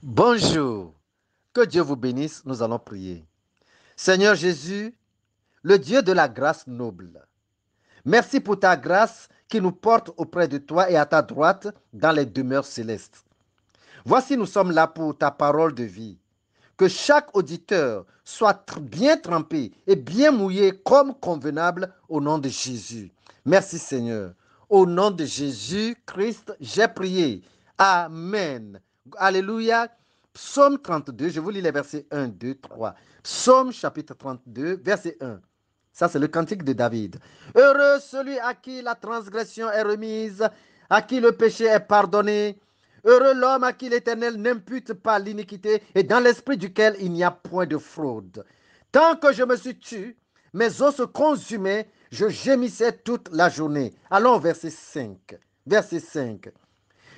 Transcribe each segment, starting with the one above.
Bonjour, que Dieu vous bénisse, nous allons prier. Seigneur Jésus, le Dieu de la grâce noble, merci pour ta grâce qui nous porte auprès de toi et à ta droite dans les demeures célestes. Voici, nous sommes là pour ta parole de vie. Que chaque auditeur soit bien trempé et bien mouillé comme convenable au nom de Jésus. Merci Seigneur. Au nom de Jésus-Christ, j'ai prié. Amen. Alléluia. Psaume 32, je vous lis les versets 1, 2, 3. Psaume chapitre 32, verset 1. Ça, c'est le cantique de David. Heureux celui à qui la transgression est remise, à qui le péché est pardonné. Heureux l'homme à qui l'Éternel n'impute pas l'iniquité et dans l'esprit duquel il n'y a point de fraude. Tant que je me suis tu, mes os se consumaient, je gémissais toute la journée. Allons au verset 5. Verset 5.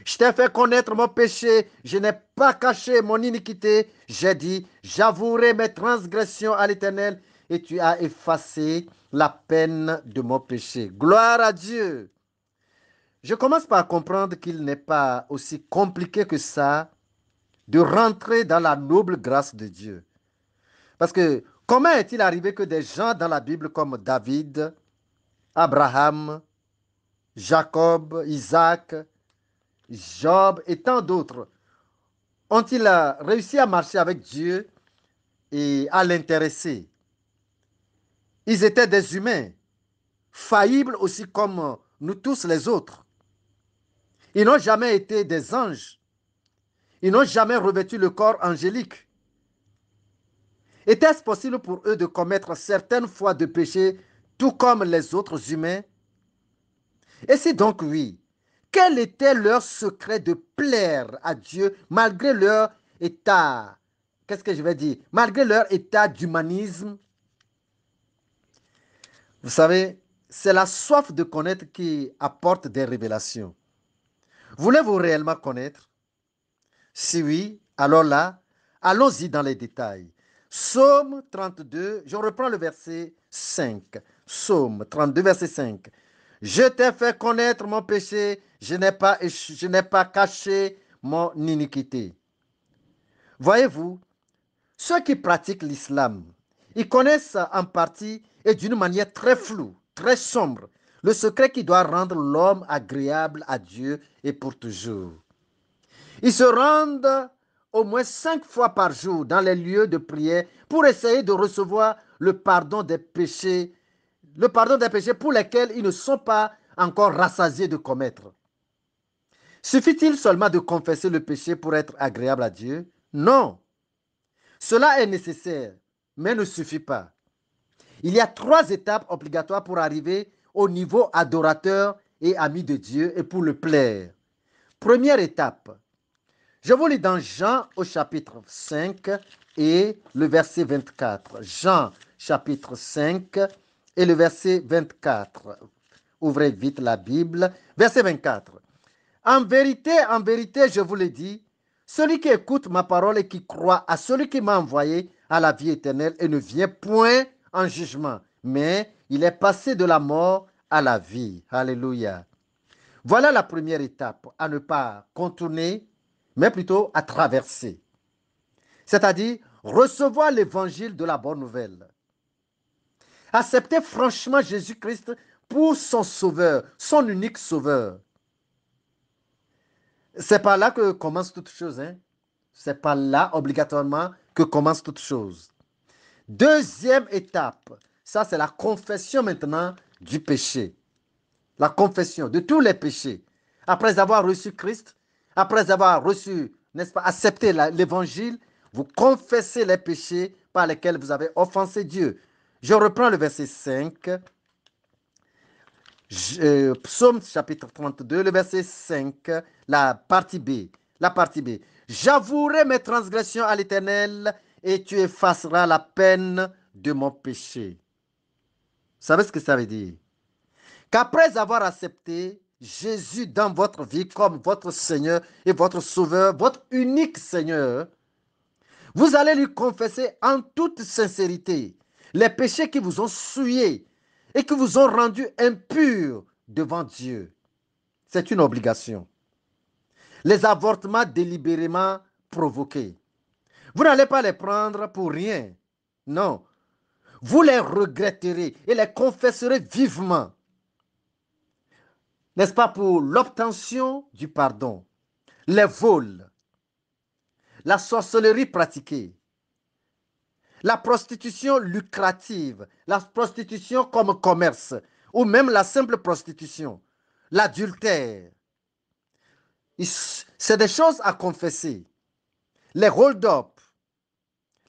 Je t'ai fait connaître mon péché, je n'ai pas caché mon iniquité. J'ai dit, j'avouerai mes transgressions à l'Éternel et tu as effacé la peine de mon péché. Gloire à Dieu. Je commence par comprendre qu'il n'est pas aussi compliqué que ça de rentrer dans la noble grâce de Dieu. Parce que comment est-il arrivé que des gens dans la Bible comme David, Abraham, Jacob, Isaac, Job et tant d'autres ont-ils réussi à marcher avec Dieu et à l'intéresser? Ils étaient des humains, faillibles aussi comme nous tous les autres. Ils n'ont jamais été des anges. Ils n'ont jamais revêtu le corps angélique. Était-ce possible pour eux de commettre certaines fois de péchés tout comme les autres humains? Et si donc oui, quel était leur secret de plaire à Dieu malgré leur état, qu'est-ce que je vais dire, malgré leur état d'humanisme? Vous savez, c'est la soif de connaître qui apporte des révélations. Voulez-vous réellement connaître? Si oui, alors là, allons-y dans les détails. Psaume 32, je reprends le verset 5. Psaume 32, verset 5. Je t'ai fait connaître mon péché, je n'ai pas caché mon iniquité. Voyez-vous, ceux qui pratiquent l'islam, ils connaissent en partie et d'une manière très floue, très sombre, le secret qui doit rendre l'homme agréable à Dieu et pour toujours. Ils se rendent au moins 5 fois par jour dans les lieux de prière pour essayer de recevoir le pardon des péchés pour lesquels ils ne sont pas encore rassasiés de commettre. Suffit-il seulement de confesser le péché pour être agréable à Dieu? Non. Cela est nécessaire, mais ne suffit pas. Il y a 3 étapes obligatoires pour arriver au niveau adorateur et ami de Dieu et pour le plaire. Première étape, je vous lis dans Jean au chapitre 5 et le verset 24. Jean chapitre 5 et le verset 24. Ouvrez vite la Bible. Verset 24. En vérité, je vous le dis, celui qui écoute ma parole et qui croit à celui qui m'a envoyé a la vie éternelle et ne vient point en jugement, mais il est passé de la mort à la vie. Alléluia. Voilà la première étape à ne pas contourner, mais plutôt à traverser. C'est-à-dire recevoir l'évangile de la bonne nouvelle. Accepter franchement Jésus-Christ pour son sauveur, son unique sauveur. C'est par là que commence toute chose. Hein? C'est par là, obligatoirement, que commence toute chose. Deuxième étape, ça c'est la confession maintenant du péché. La confession de tous les péchés. Après avoir reçu Christ, après avoir reçu, n'est-ce pas, accepté l'évangile, vous confessez les péchés par lesquels vous avez offensé Dieu. Je reprends le verset 5, Psaume chapitre 32, le verset 5, la partie B. La partie B. J'avouerai mes transgressions à l'Éternel et tu effaceras la peine de mon péché. Vous savez ce que ça veut dire? Qu'après avoir accepté Jésus dans votre vie comme votre Seigneur et votre Sauveur, votre unique Seigneur, vous allez lui confesser en toute sincérité les péchés qui vous ont souillé et qui vous ont rendu impurs devant Dieu. C'est une obligation. Les avortements délibérément provoquer. Vous n'allez pas les prendre pour rien. Non. Vous les regretterez et les confesserez vivement. N'est-ce pas, pour l'obtention du pardon, les vols, la sorcellerie pratiquée, la prostitution lucrative, la prostitution comme commerce, ou même la simple prostitution, l'adultère. C'est des choses à confesser. Les hold-up,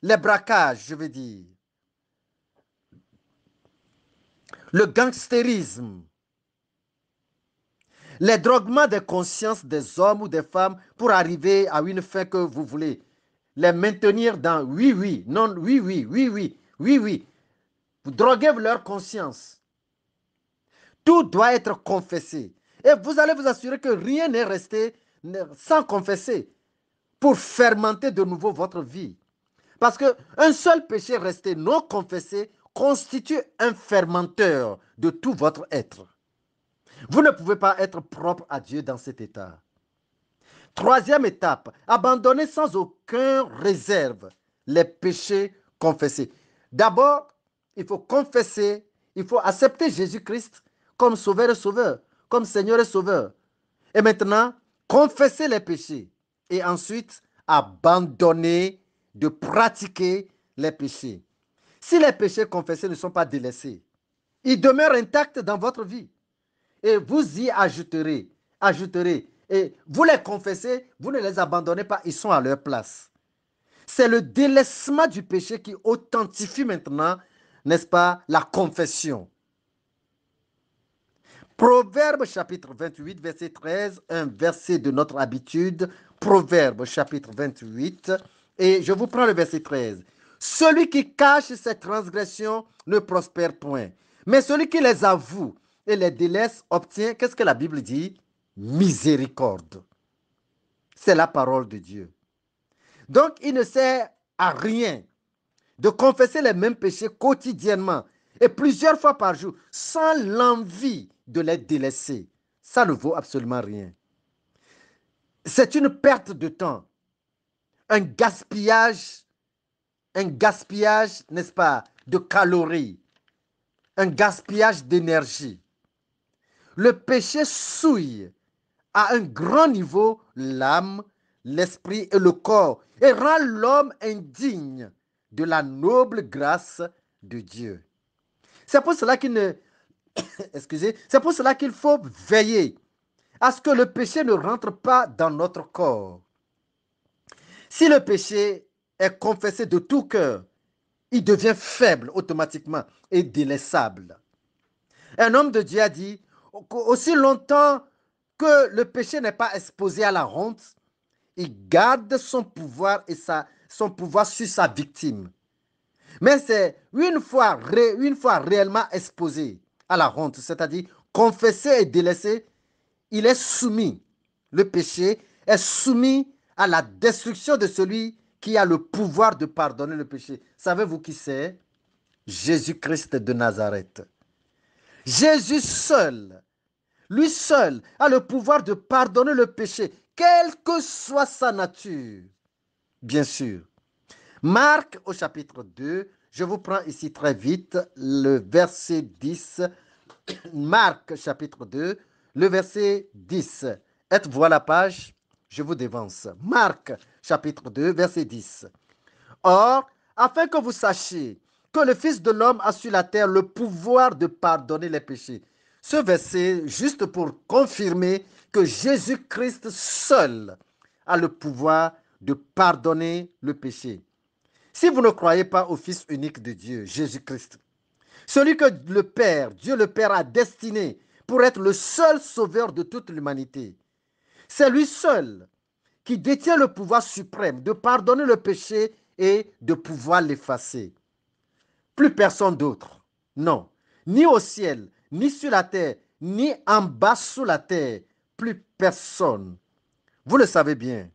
les braquages, je veux dire, le gangstérisme, les droguements des consciences des hommes ou des femmes pour arriver à une fin que vous voulez. Les maintenir dans oui, oui, non, oui, oui, oui, oui, oui, oui. Vous droguez leur conscience. Tout doit être confessé. Et vous allez vous assurer que rien n'est resté sans confesser pour fermenter de nouveau votre vie. Parce qu'un seul péché resté non confessé constitue un fermenteur de tout votre être. Vous ne pouvez pas être propre à Dieu dans cet état. Troisième étape, abandonner sans aucune réserve les péchés confessés. D'abord, il faut confesser, il faut accepter Jésus-Christ comme sauveur et sauveur, comme Seigneur et sauveur. Et maintenant, confesser les péchés. Et ensuite, abandonner de pratiquer les péchés. Si les péchés confessés ne sont pas délaissés, ils demeurent intacts dans votre vie. Et vous y ajouterez, ajouterez. Et vous les confessez, vous ne les abandonnez pas, ils sont à leur place. C'est le délaissement du péché qui authentifie maintenant, n'est-ce pas, la confession. Proverbe chapitre 28, verset 13, un verset de notre habitude. Proverbe chapitre 28, et je vous prends le verset 13. Celui qui cache ses transgressions ne prospère point, mais celui qui les avoue et les délaisse obtient, qu'est-ce que la Bible dit? Miséricorde. C'est la parole de Dieu. Donc, il ne sert à rien de confesser les mêmes péchés quotidiennement et plusieurs fois par jour sans l'envie de les délaisser. Ça ne vaut absolument rien. C'est une perte de temps, un gaspillage, n'est-ce pas, de calories, un gaspillage d'énergie. Le péché souille à un grand niveau l'âme, l'esprit et le corps et rend l'homme indigne de la noble grâce de Dieu. C'est pour cela qu'il ne, excusez, c'est pour cela qu'il faut veiller à ce que le péché ne rentre pas dans notre corps. Si le péché est confessé de tout cœur, il devient faible automatiquement et délaissable. Un homme de Dieu a dit, aussi longtemps que le péché n'est pas exposé à la honte, il garde son pouvoir et son pouvoir sur sa victime. Mais c'est une fois réellement exposé à la honte, c'est-à-dire confessé et délaissé, il est soumis. Le péché est soumis à la destruction de celui qui a le pouvoir de pardonner le péché. Savez-vous qui c'est? Jésus-Christ de Nazareth. Jésus seul, lui seul, a le pouvoir de pardonner le péché, quelle que soit sa nature. Bien sûr. Marc au chapitre 2, je vous prends ici très vite le verset 10. Marc chapitre 2, le verset 10. Êtes-vous à la page? Je vous dévance. Marc chapitre 2, verset 10. Or, afin que vous sachiez que le Fils de l'homme a sur la terre le pouvoir de pardonner les péchés. Ce verset, juste pour confirmer que Jésus-Christ seul a le pouvoir de pardonner le péché. Si vous ne croyez pas au Fils unique de Dieu, Jésus-Christ, celui que le Père, Dieu le Père a destiné pour être le seul sauveur de toute l'humanité, c'est lui seul qui détient le pouvoir suprême de pardonner le péché et de pouvoir l'effacer. Plus personne d'autre. Non. Ni au ciel, ni sur la terre, ni en bas sous la terre. Plus personne. Vous le savez bien.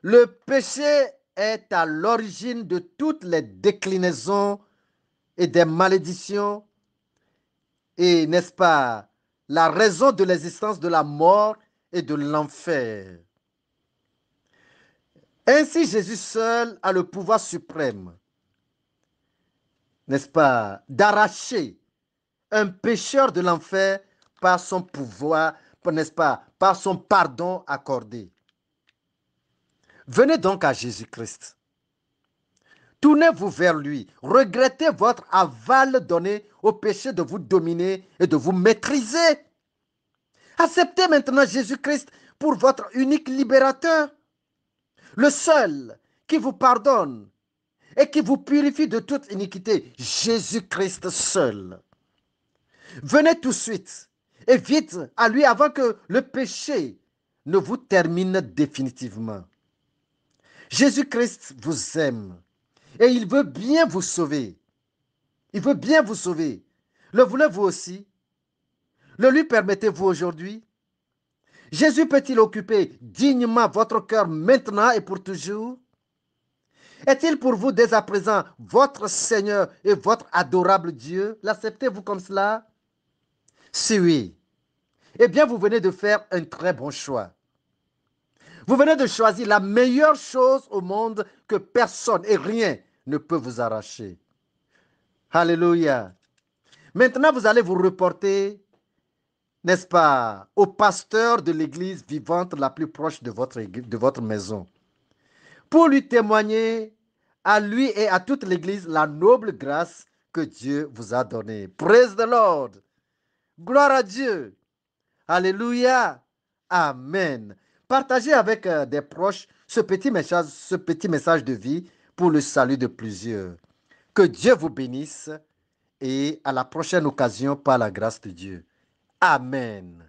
Le péché est à l'origine de toutes les déclinaisons et des malédictions et, n'est-ce pas, la raison de l'existence de la mort et de l'enfer. Ainsi, Jésus seul a le pouvoir suprême, n'est-ce pas, d'arracher un pécheur de l'enfer par son pouvoir, n'est-ce pas, par son pardon accordé. Venez donc à Jésus-Christ. Tournez-vous vers lui. Regrettez votre aval donné au péché de vous dominer et de vous maîtriser. Acceptez maintenant Jésus-Christ pour votre unique libérateur, le seul qui vous pardonne et qui vous purifie de toute iniquité. Jésus-Christ seul. Venez tout de suite et vite à lui avant que le péché ne vous termine définitivement. Jésus-Christ vous aime et il veut bien vous sauver. Il veut bien vous sauver. Le voulez-vous aussi? Le lui permettez-vous aujourd'hui? Jésus peut-il occuper dignement votre cœur maintenant et pour toujours? Est-il pour vous dès à présent votre Seigneur et votre adorable Dieu? L'acceptez-vous comme cela? Si oui, eh bien vous venez de faire un très bon choix. Vous venez de choisir la meilleure chose au monde que personne et rien ne peut vous arracher. Alléluia. Maintenant, vous allez vous reporter, n'est-ce pas, au pasteur de l'église vivante la plus proche de votre maison, pour lui témoigner à lui et à toute l'église la noble grâce que Dieu vous a donnée. Praise the Lord. Gloire à Dieu. Alléluia. Amen. Partagez avec des proches ce petit message de vie pour le salut de plusieurs. Que Dieu vous bénisse et à la prochaine occasion par la grâce de Dieu. Amen.